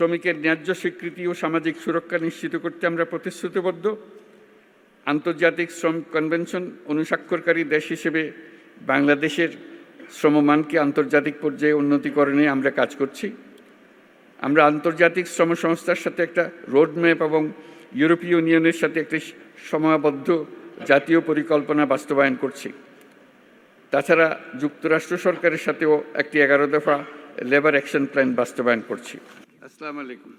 শ্রমিকের ন্যায্য স্বীকৃতি ও সামাজিক সুরক্ষা নিশ্চিত করতে আমরা প্রতিশ্রুতিবদ্ধ। আন্তর্জাতিক শ্রম কনভেনশন অনুস্বাক্ষরকারী দেশ হিসেবে বাংলাদেশের শ্রমমানকে আন্তর্জাতিক পর্যায়ে উন্নতিকরণে আমরা কাজ করছি। আমরা আন্তর্জাতিক শ্রম সংস্থার সাথে একটা রোডম্যাপ এবং ইউরোপীয় ইউনিয়নের সাথে একটি সময়াবদ্ধ জাতীয় পরিকল্পনা বাস্তবায়ন করছি। তাছাড়া যুক্তরাষ্ট্র সরকারের সাথেও একটি 11 দফা লেবার অ্যাকশন প্ল্যান বাস্তবায়ন করছি। আসসালামু আলাইকুম।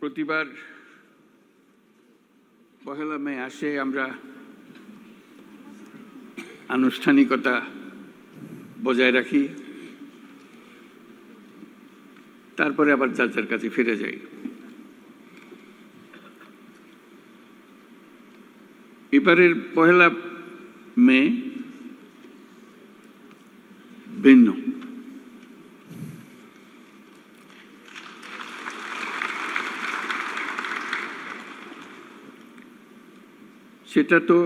প্রতিবার পহেলা মে আসে আমরা আনুষ্ঠানিকতা বজায় রাখি, তারপরে আবার যার যার কাছে ফিরে যাই। এবারের পহেলা মে ভিন্ন। সেটা তো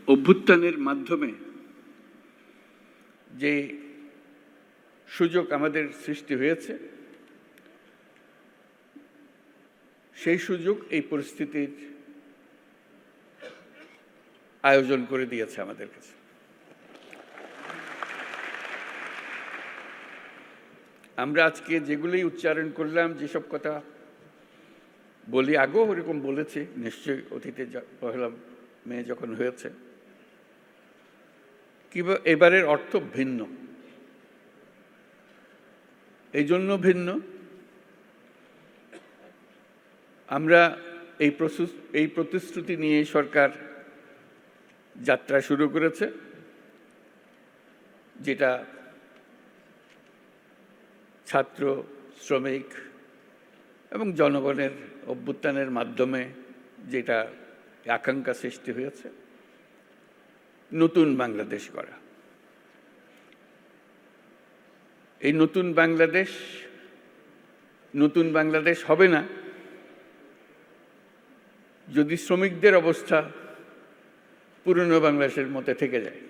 অভ্যুত্থানের মাধ্যমে যে সুযোগ আমাদের সৃষ্টি হয়েছে, সেই সুযোগ এই পরিস্থিতির আয়োজন করে দিয়েছে আমাদের কাছে। আমরা আজকে যেগুলোই উচ্চারণ করলাম, যেসব কথা বলি, আগেও ওরকম বলেছি নিশ্চয়ই অতীতে পহেলা মে যখন হয়েছে, কিংবা এবারের অর্থ ভিন্ন। এই জন্য ভিন্ন, আমরা এই প্রতিশ্রুতি নিয়ে সরকার যাত্রা শুরু করেছে, যেটা ছাত্র, শ্রমিক এবং জনগণের অভ্যুত্থানের মাধ্যমে যেটা আকাঙ্ক্ষা সৃষ্টি হয়েছে, নতুন বাংলাদেশ গড়া। এই নতুন বাংলাদেশ হবে না যদি শ্রমিকদের অবস্থা পুরনো বাংলাদেশের মতো থেকে যায়।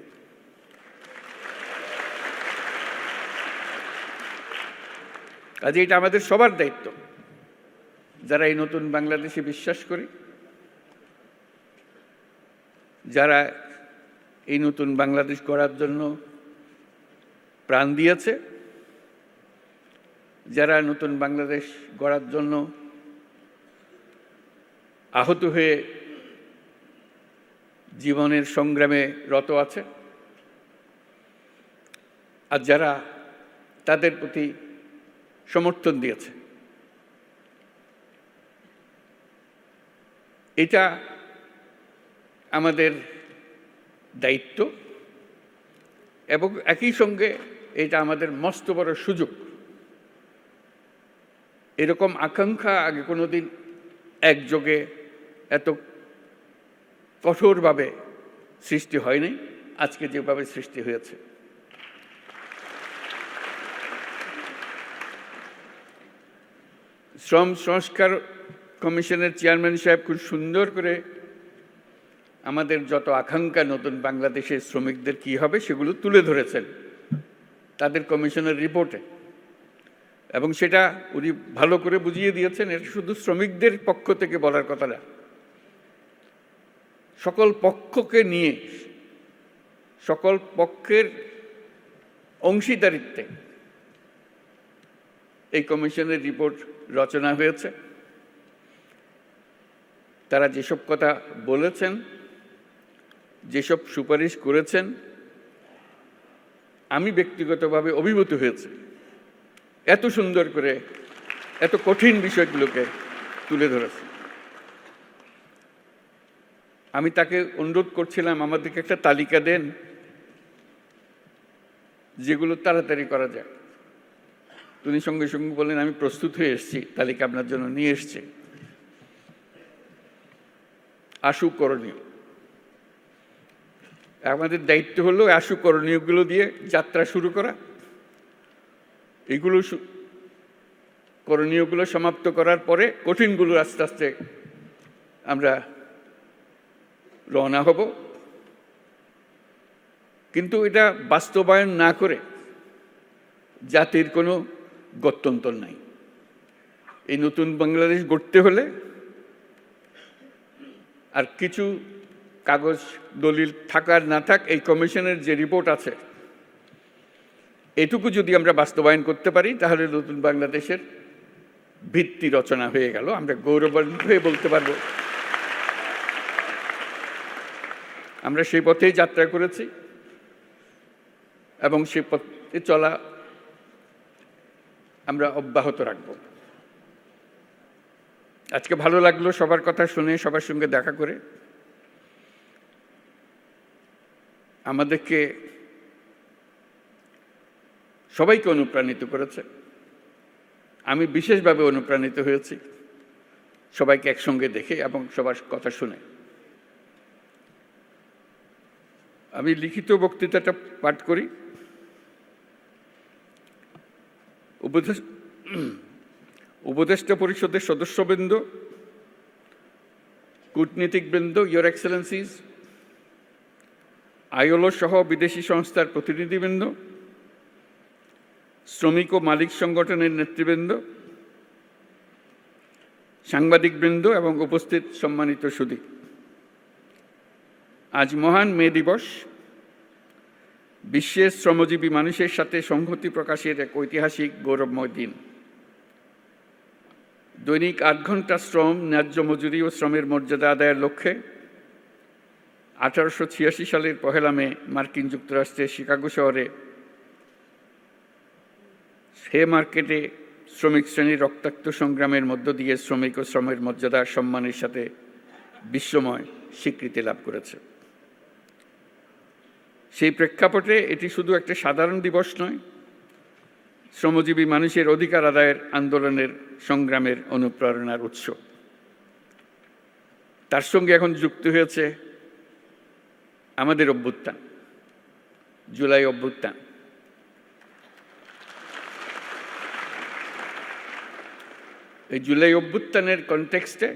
কাজে এটা আমাদের সবার দায়িত্ব, যারা এই নতুন বাংলাদেশে বিশ্বাস করি, যারা এই নতুন বাংলাদেশ গড়ার জন্য প্রাণ দিয়েছে, যারা নতুন বাংলাদেশ গড়ার জন্য আহত হয়ে জীবনের সংগ্রামে রত আছে, আর যারা তাদের প্রতি সমর্থন দিয়েছে। এটা আমাদের দায়িত্ব এবং একই সঙ্গে এটা আমাদের মস্ত বড় সুযোগ। এরকম আকাঙ্ক্ষা আগে কোনোদিন একযোগে এত কঠোরভাবে সৃষ্টি হয়নি, আজকে যেভাবে সৃষ্টি হয়েছে। শ্রম সংস্কার কমিশনের চেয়ারম্যান সাহেব খুব সুন্দর করে আমাদের যত আকাঙ্ক্ষা নতুন বাংলাদেশের শ্রমিকদের কি হবে সেগুলো তুলে ধরেছেন তাদের কমিশনের রিপোর্টে, এবং সেটা উনি ভালো করে বুঝিয়ে দিয়েছেন। এটা শুধু শ্রমিকদের পক্ষ থেকে বলার কথা না, সকল পক্ষকে নিয়ে, সকল পক্ষের অংশীদারিত্বে এই কমিশনের রিপোর্ট রচনা হয়েছে। তারা যেসব কথা বলেছেন, যেসব সুপারিশ করেছেন, আমি ব্যক্তিগতভাবে অভিভূত হয়েছি। এত সুন্দর করে এত কঠিন বিষয়গুলোকে তুলে ধরেছে। আমি তাকে অনুরোধ করছিলাম আমাদেরকে একটা তালিকা দেন যেগুলো তাড়াতাড়ি করা যায়। তিনি সঙ্গে সঙ্গে বললেন, আমি প্রস্তুত হয়ে এসেছি, তালিকা আপনার জন্য নিয়ে এসছি। আশু করণীয়, আমাদের দায়িত্ব হলো আশু করণীয়গুলো দিয়ে যাত্রা শুরু করা। এইগুলো করণীয়গুলো সমাপ্ত করার পরে কঠিনগুলো আস্তে আস্তে আমরা রওনা হব। কিন্তু এটা বাস্তবায়ন না করে জাতির কোনো গত্যন্তর নাই। এই নতুন বাংলাদেশ গড়তে হলে আর কিছু কাগজ দলিল থাকার না থাক, এই কমিশনের যে রিপোর্ট আছে এটুকু যদি আমরা বাস্তবায়ন করতে পারি তাহলে নতুন বাংলাদেশের ভিত্তি রচনা হয়ে গেল। আমরা গৌরবান্বিত হয়ে বলতে পারব আমরা সেই পথেই যাত্রা করেছি এবং সেই পথে চলা আমরা অব্যাহত রাখব। আজকে ভালো লাগলো সবার কথা শুনে, সবার সঙ্গে দেখা করে। আমাদেরকে সবাইকে অনুপ্রাণিত করেছে। আমি বিশেষভাবে অনুপ্রাণিত হয়েছি সবাইকে একসঙ্গে দেখে এবং সবার কথা শুনে। আমি লিখিত বক্তৃতাটা পাঠ করি। উপদেষ্টা পরিষদের সদস্যবৃন্দ, কূটনীতিকবৃন্দ, ইয়োর এক্সেলেন্সিজ, আইএলও সহ বিদেশি সংস্থার প্রতিনিধিবৃন্দ, শ্রমিক ও মালিক সংগঠনের নেতৃবৃন্দ, সাংবাদিকবৃন্দ এবং উপস্থিত সম্মানিত সুধী, আজ মহান মে দিবস। বিশ্বের শ্রমজীবী মানুষের সাথে সংহতি প্রকাশের এক ঐতিহাসিক গৌরবময় দিন। দৈনিক ৮ ঘন্টা শ্রম, ন্যায্য মজুরি ও শ্রমের মর্যাদা আদায়ের লক্ষ্যে 1886 সালের 1 মে মার্কিন যুক্তরাষ্ট্রের শিকাগো শহরে হে মার্কেটে শ্রমিক শ্রেণীর রক্তাক্ত সংগ্রামের মধ্য দিয়ে শ্রমিক ও শ্রমের মর্যাদা সম্মানের সাথে বিশ্বময় স্বীকৃতি লাভ করেছে। সেই প্রেক্ষাপটে এটি শুধু একটা সাধারণ দিবস নয়, শ্রমজীবী মানুষের অধিকার আদায়ের আন্দোলনের সংগ্রামের অনুপ্রেরণার উৎস। তার সঙ্গে এখন যুক্ত হয়েছে আমাদের অভ্যুত্থান, জুলাই অভ্যুত্থান। এই জুলাই অভ্যুত্থানের কনটেক্সটে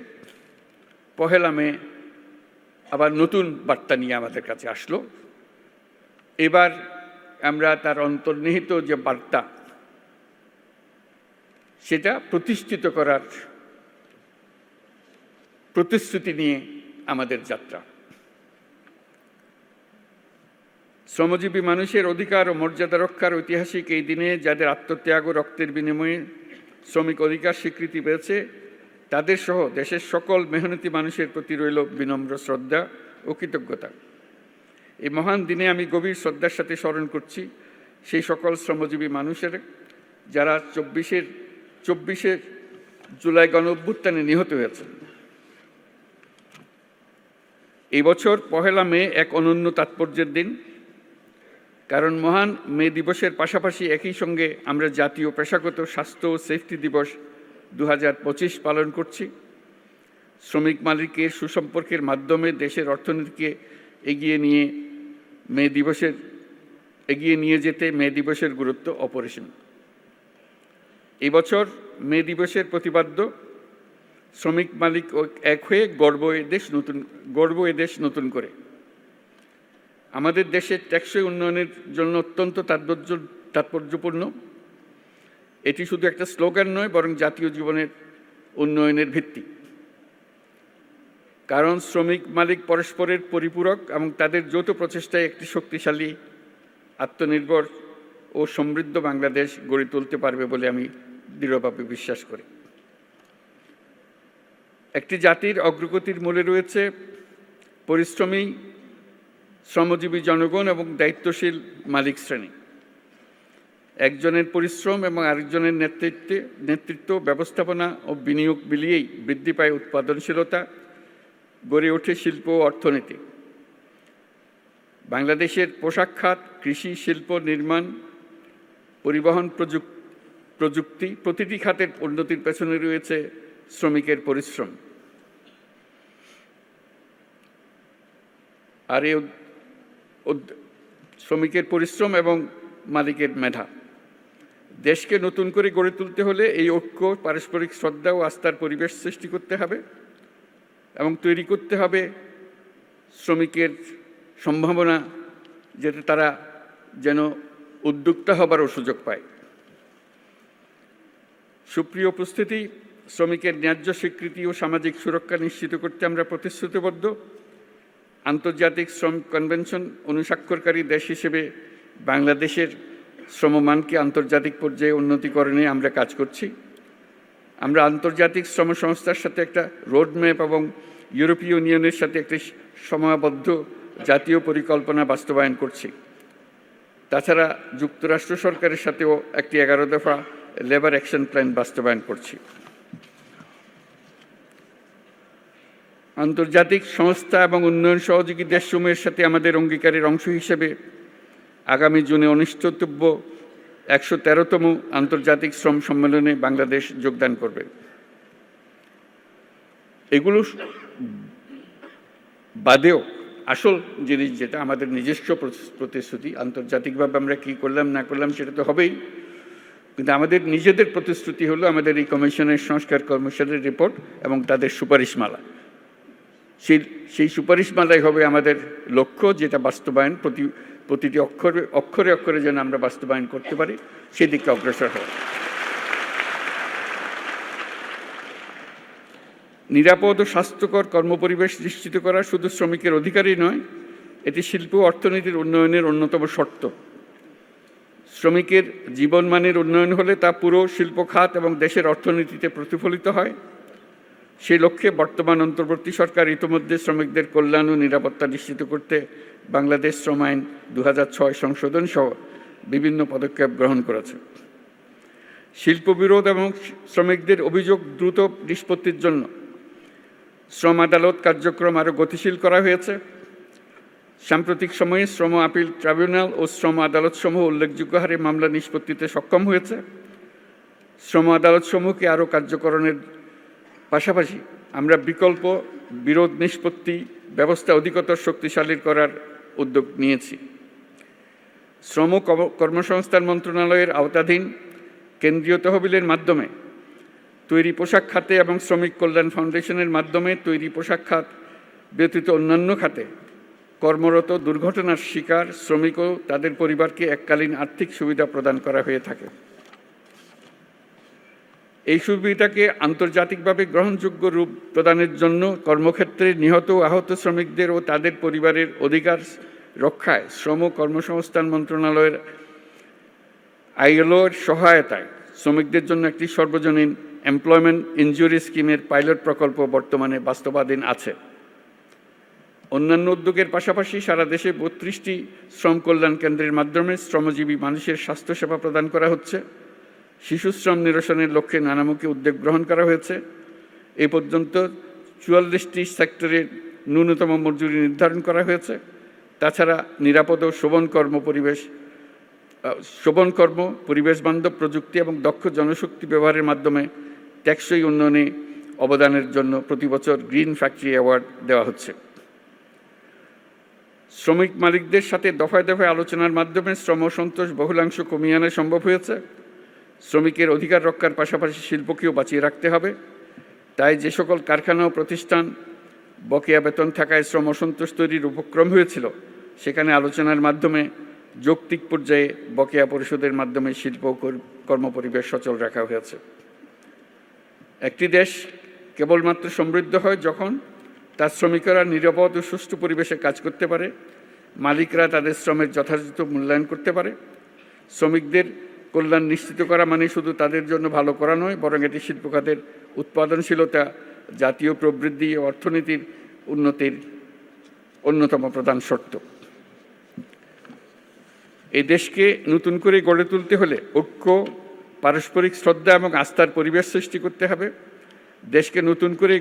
1 মে আবার নতুন বার্তা নিয়ে আমাদের কাছে আসলো। এবার আমরা তার অন্তর্নিহিত যে বার্তা সেটা প্রতিষ্ঠিত করার প্রতিশ্রুতি নিয়ে আমাদের যাত্রা। শ্রমজীবী মানুষের অধিকার ও মর্যাদা রক্ষার ঐতিহাসিক এই দিনে যাদের আত্মত্যাগ ও রক্তের বিনিময়ে শ্রমিক অধিকার স্বীকৃতি পেয়েছে তাদের সহ দেশের সকল মেহনতি মানুষের প্রতি রইল বিনম্র শ্রদ্ধা ও কৃতজ্ঞতা। এই মহান দিনে আমি গভীর শ্রদ্ধার সাথে স্মরণ করছি সেই সকল শ্রমজীবী মানুষের যারা 24শে জুলাই গণ অভ্যুত্থানে নিহত হয়েছেন। এই বছর 1 মে এক অনন্য তাৎপর্যের দিন, কারণ মহান মে দিবসের পাশাপাশি একই সঙ্গে আমরা জাতীয় পেশাগত স্বাস্থ্য ও সেফটি দিবস 2025 পালন করছি। শ্রমিক মালিকের সুসম্পর্কের মাধ্যমে দেশের অর্থনীতিকে এগিয়ে নিয়ে যেতে মে দিবসের গুরুত্ব অপরিসীম। এই বছর মে দিবসের প্রতিপাদ্য শ্রমিক মালিক এক হয়ে গর্ব এ দেশ নতুন করে। আমাদের দেশের টেকসই উন্নয়নের জন্য অত্যন্ত তাৎপর্যপূর্ণ। এটি শুধু একটা স্লোগান নয়, বরং জাতীয় জীবনের উন্নয়নের ভিত্তি। কারণ শ্রমিক মালিক পরস্পরের পরিপূরক এবং তাদের যৌথ প্রচেষ্টায় একটি শক্তিশালী, আত্মনির্ভর ও সমৃদ্ধ বাংলাদেশ গড়ে তুলতে পারবে বলে আমি দৃঢ়ভাবে বিশ্বাস করি। একটি জাতির অগ্রগতির মূলে রয়েছে পরিশ্রমী শ্রমজীবী জনগণ এবং দায়িত্বশীল মালিক শ্রেণী। একজনের পরিশ্রম এবং আরেকজনের নেতৃত্ব, ব্যবস্থাপনা ও বিনিয়োগ মিলিয়েই বৃদ্ধি পায় উৎপাদনশীলতা, গড়ে ওঠে শিল্প ও অর্থনীতি। বাংলাদেশের পোশাক খাত, কৃষি, শিল্প, নির্মাণ, পরিবহন, প্রযুক্তি প্রতিটি খাতের উন্নতির পেছনে রয়েছে শ্রমিকের পরিশ্রম। আর এই শ্রমিকের পরিশ্রম এবং মালিকের মেধা। দেশকে নতুন করে গড়ে তুলতে হলে এই ঐক্য, পারস্পরিক শ্রদ্ধা ও আস্থার পরিবেশ সৃষ্টি করতে হবে এবং তৈরি করতে হবে শ্রমিকের সম্ভাবনা, যেটা তারা যেন উদ্যোক্তা হবারও সুযোগ পায়। সুপ্রিয় উপস্থিতি, শ্রমিকের ন্যায্য স্বীকৃতি ও সামাজিক সুরক্ষা নিশ্চিত করতে আমরা প্রতিশ্রুতিবদ্ধ। আন্তর্জাতিক শ্রম কনভেনশন অনুস্বাক্ষরকারী দেশ হিসেবে বাংলাদেশের শ্রমমানকে আন্তর্জাতিক পর্যায়ে উন্নতিকরণে আমরা কাজ করছি। আমরা আন্তর্জাতিক শ্রম সংস্থার সাথে একটা রোডম্যাপ এবং ইউরোপীয় ইউনিয়নের সাথে একটি সময়াবদ্ধ জাতীয় পরিকল্পনা বাস্তবায়ন করছি। তাছাড়া যুক্তরাষ্ট্র সরকারের সাথেও একটি 11 দফা লেবার অ্যাকশন প্ল্যান বাস্তবায়ন করছি। আন্তর্জাতিক সংস্থা এবং উন্নয়ন সহযোগী দেশসমূহের সাথে আমাদের অঙ্গীকারের অংশ হিসেবে আগামী জুনে অনুষ্ঠিতব্য 113তম আন্তর্জাতিক শ্রম সম্মেলনে বাংলাদেশ যোগদান করবে। এগুলো বাদেও আসল জিনিস যেটা আমাদের নিজস্ব প্রতিশ্রুতি, আন্তর্জাতিকভাবে আমরা কী করলাম না করলাম সেটা তো হবেই, কিন্তু আমাদের নিজেদের প্রতিশ্রুতি হলো আমাদের এই কমিশনের সংস্কার কমিশনের রিপোর্ট এবং তাদের সুপারিশমালা। সেই সুপারিশমালাই হবে আমাদের লক্ষ্য, যেটা বাস্তবায়ন প্রতিটি অক্ষরে অক্ষরে যেন আমরা বাস্তবায়ন করতে পারি, সেদিকে অগ্রসর হওয়া। নিরাপদ ও স্বাস্থ্যকর কর্মপরিবেশ নিশ্চিত করা শুধু শ্রমিকের অধিকারই নয়, এটি শিল্প ও অর্থনীতির উন্নয়নের অন্যতম শর্ত। শ্রমিকের জীবনমানের উন্নয়ন হলে তা পুরো শিল্প খাত এবং দেশের অর্থনীতিতে প্রতিফলিত হয়। সেই লক্ষ্যে বর্তমান অন্তর্বর্তী সরকার ইতিমধ্যে শ্রমিকদের কল্যাণ ও নিরাপত্তা নিশ্চিত করতে বাংলাদেশ শ্রম আইন 2006 সংশোধন সহ বিভিন্ন পদক্ষেপ গ্রহণ করেছে। শিল্প বিরোধ এবং শ্রমিকদের অভিযোগ দ্রুত নিষ্পত্তির জন্য শ্রম আদালত কার্যক্রম আরও গতিশীল করা হয়েছে। সাম্প্রতিক সময়ে শ্রম আপিল ট্রাইব্যুনাল ও শ্রম আদালতসমূহ উল্লেখযোগ্য হারে মামলা নিষ্পত্তিতে সক্ষম হয়েছে। শ্রম আদালতসমূহকে আরও কার্যকরণের পাশাপাশি আমরা বিকল্প বিরোধ নিষ্পত্তি ব্যবস্থা অধিকতর শক্তিশালী করার উদ্যোগ নিয়েছি। শ্রম কর্মসংস্থান মন্ত্রণালয়ের আওতাধীন কেন্দ্রীয় তহবিলের মাধ্যমে তৈরি পোশাক খাতে এবং শ্রমিক কল্যাণ ফাউন্ডেশনের মাধ্যমে তৈরি পোশাক খাত ব্যতীত অন্যান্য খাতে কর্মরত দুর্ঘটনার শিকার শ্রমিক ও তাদের পরিবারকে এককালীন আর্থিক সুবিধা প্রদান করা হয়ে থাকে। এই সুবিধাকে আন্তর্জাতিকভাবে গ্রহণযোগ্য রূপ প্রদানের জন্য কর্মক্ষেত্রে নিহত ও আহত শ্রমিকদের ও তাদের পরিবারের অধিকার রক্ষায় শ্রম কর্মসংস্থান মন্ত্রণালয়ের ILO-র সহায়তায় শ্রমিকদের জন্য একটি সর্বজনীন এমপ্লয়মেন্ট ইনজুরি স্কিমের পাইলট প্রকল্প বর্তমানে বাস্তবায়ন আছে। অন্যান্য উদ্যোগের পাশাপাশি সারা দেশে 32টি শ্রম কল্যাণ কেন্দ্রের মাধ্যমে শ্রমজীবী মানুষের স্বাস্থ্যসেবা প্রদান করা হচ্ছে। শিশু শ্রম নিরসনের লক্ষ্যে নানামুখী উদ্যোগ গ্রহণ করা হয়েছে। এ পর্যন্ত 44টি সেক্টরে ন্যূনতম মজুরি নির্ধারণ করা হয়েছে। তাছাড়া নিরাপদ ও শোভন কর্ম, পরিবেশ বান্ধব প্রযুক্তি এবং দক্ষ জনশক্তি ব্যবহারের মাধ্যমে টেকসই উন্নয়নে অবদানের জন্য প্রতি বছর গ্রিন ফ্যাক্টরি অ্যাওয়ার্ড দেওয়া হচ্ছে। শ্রমিক মালিকদের সাথে দফায় দফায় আলোচনার মাধ্যমে শ্রম সন্তোষ বহুলাংশ কমিয়ে আনা সম্ভব হয়েছে। শ্রমিকের অধিকার রক্ষার পাশাপাশি শিল্পকেও বাঁচিয়ে রাখতে হবে। তাই যে সকল কারখানা ও প্রতিষ্ঠান বকেয়া বেতন থাকায় শ্রম অসন্তোষ তৈরির উপক্রম হয়েছিল, সেখানে আলোচনার মাধ্যমে যৌক্তিক পর্যায়ে বকেয়া পরিশোধের মাধ্যমে শিল্প কর্মপরিবেশ সচল রাখা হয়েছে। একটি দেশ কেবলমাত্র সমৃদ্ধ হয় যখন তার শ্রমিকরা নিরাপদ ও সুষ্ঠু পরিবেশে কাজ করতে পারে, মালিকরা তাদের শ্রমের যথাযথ মূল্যায়ন করতে পারে। শ্রমিকদের কল্যাণ নিশ্চিত করা মানে শুধু তাদের জন্য ভালো করা নয়, বরং এটি শিল্প খাতের উৎপাদনশীলতা, জাতীয় প্রবৃদ্ধি ও অর্থনীতির উন্নতির অন্যতম প্রধান শর্ত। এই দেশকে নতুন করে গড়ে তুলতে হলে ঐক্য, পারস্পরিক শ্রদ্ধা এবং আস্থার পরিবেশ সৃষ্টি করতে হবে। দেশকে নতুন করে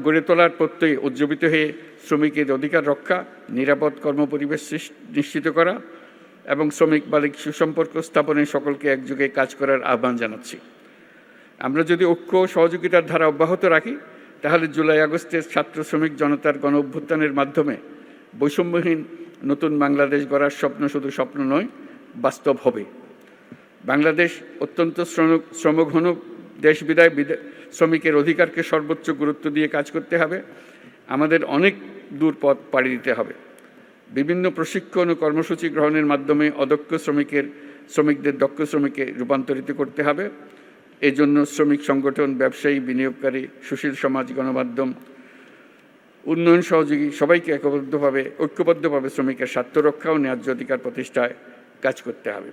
গড়ে তোলার প্রত্যয়ে উজ্জীবিত হয়ে শ্রমিকের অধিকার রক্ষা, নিরাপদ কর্মপরিবেশ নিশ্চিত করা এবং শ্রমিক মালিক সুসম্পর্ক স্থাপনে সকলকে একযোগে কাজ করার আহ্বান জানাচ্ছি। আমরা যদি ঐক্য ও সহযোগিতার ধারা অব্যাহত রাখি, তাহলে জুলাই আগস্টের ছাত্র শ্রমিক জনতার গণ অভ্যুত্থানের মাধ্যমে বৈষম্যহীন নতুন বাংলাদেশ গড়ার স্বপ্ন শুধু স্বপ্ন নয়, বাস্তব হবে। বাংলাদেশ অত্যন্ত শ্রমঘন দেশ বিদায় শ্রমিকের অধিকারকে সর্বোচ্চ গুরুত্ব দিয়ে কাজ করতে হবে। আমাদের অনেক দূর পথ পাড়ি দিতে হবে। বিভিন্ন প্রশিক্ষণ ও কর্মসূচি গ্রহণের মাধ্যমে অদক্ষ শ্রমিকদের দক্ষ শ্রমিকে রূপান্তরিত করতে হবে। এজন্য শ্রমিক সংগঠন, ব্যবসায়ী, বিনিয়োগকারী, সুশীল সমাজ, গণমাধ্যম, উন্নয়ন সহযোগী সবাইকে ঐক্যবদ্ধভাবে শ্রমিকের স্বার্থ রক্ষা ও ন্যায্য অধিকার প্রতিষ্ঠায় কাজ করতে হবে।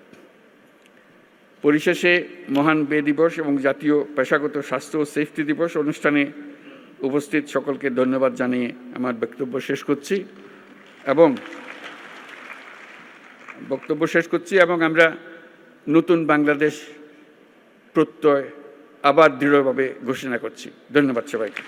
পরিশেষে মহান বে দিবস এবং জাতীয় পেশাগত স্বাস্থ্য ও সেফটি দিবস অনুষ্ঠানে উপস্থিত সকলকে ধন্যবাদ জানিয়ে আমার বক্তব্য শেষ করছি এবং আমরা নতুন বাংলাদেশ প্রত্যয় আবার দৃঢ়ভাবে ঘোষণা করছি। ধন্যবাদ সবাইকে।